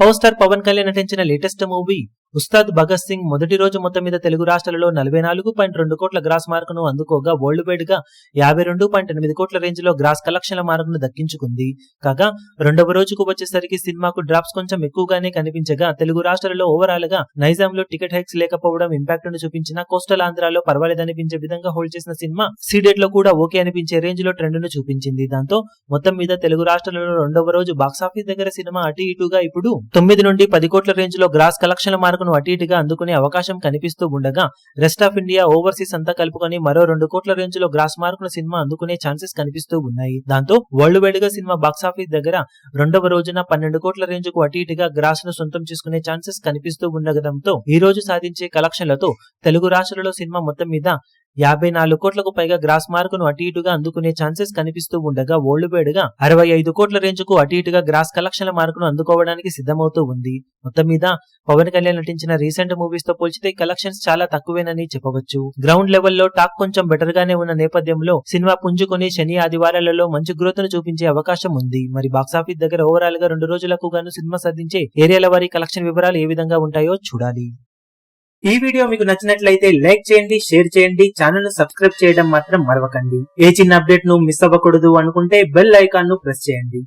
Power star Pawan Kalyan నటించిన latest movie Ustaad Bhagat Singh మొదటి రోజు మొత్తం మీద తెలుగు రాష్ట్రాలలో 44.2 కోట్ల గ్రాస్ మార్కును అందుకోగా వరల్డ్ వైడ్ గా 52.8 కోట్ల రేంజ్ లో గ్రాస్ కలెక్షన్ల మార్కును దక్కించుకుంది. కాగా రెండవ రోజుకు వచ్చేసరికి సినిమాకు డ్రాప్స్ కొంచెం ఎక్కువగానే కనిపించగా తెలుగు రాష్ట్రాలలో ఓవరాల్ గా నైజాంలో టికెట్ హైక్స్ లేకపోవడం ఇంపాక్ట్ ను చూపించిన కోస్టల్ ఆంధ్రాలో పర్వాలేదనిపించే విధంగా హోల్డ్ చేసిన సినిమా సీడెట్ లో కూడా ఓకే అనిపించే రేంజ్ లో ట్రెండ్ ను చూపించింది. దాంతో మొత్తం మీద తెలుగు రాష్ట్రాలలో రెండవ రోజు బాక్సాఫీస్ దగ్గర సినిమా అటు ఇటుగా ఇప్పుడు 9 నుండి 10 కోట్ల రేంజ్ లో గ్రాస్ కలెక్షన్ల మార్కును అటు ఇటుగా అందుకునే అవకాశం కనిపిస్తూ ఉండగా రెస్ట్ ఆఫ్ ఇండియా ఓవర్సీస్ అంతా కలుపుకొని మరో 2 కోట్ల రేంజ్ లో గ్రాస్ మార్కును సినిమా అందుకునే ఛాన్సెస్ కనిపిస్తూ ఉన్నాయి. దాంతో వరల్డ్ వైడ్ గా సినిమా బాక్సాఫీస్ దగ్గర రెండవ రోజున 12 కోట్ల రేంజ్ కు అటు ఇటుగా గ్రాస్ ను సొంతం చేసుకునే ఛాన్సెస్ కనిపిస్తూ ఉండడంతో ఈ రోజు సాధించే కలెక్షన్లతో తెలుగు రాష్ట్రాలలో సినిమా మొత్తం మీద 54 కోట్లకు పైగా గ్రాస్ మార్కును అటు ఇటుగా అందుకునే ఛాన్సెస్ కనిపిస్తూ ఉండగా వరల్డ్ వైడ్ గా 65 కోట్ల రేంజ్ కు అటు ఇటుగా గ్రాస్ కలెక్షన్ల మార్కును అందుకోవడానికి సిద్ధమవుతూ ఉంది. మొత్తం మీద పవన్ కళ్యాణ్ నటించిన రీసెంట్ మూవీస్ తో పోల్చితే కలెక్షన్స్ చాలా తక్కువేనని చెప్పవచ్చు. గ్రౌండ్ లెవెల్లో టాక్ కొంచెం బెటర్ గానే ఉన్న నేపథ్యంలో సినిమా పుంజుకొని శని ఆదివారాలలో మంచి గ్రోత్ ను చూపించే అవకాశం ఉంది. మరి బాక్సాఫీస్ దగ్గర ఓవరాల్ గా 2 రోజులకు గాను సినిమా సాధించే ఏరియాల వారి కలెక్షన్ వివరాలు ఏ విధంగా ఉంటాయో చూడాలి. ఈ వీడియో మీకు నచ్చినట్లయితే లైక్ చేయండి, షేర్ చేయండి, ఛానల్ ను సబ్స్క్రైబ్ చేయడం మాత్రం మరవకండి. ఏ చిన్న అప్డేట్ ను మిస్ అవ్వకూడదు అనుకుంటే బెల్ ఐకాన్ ను ప్రెస్ చేయండి.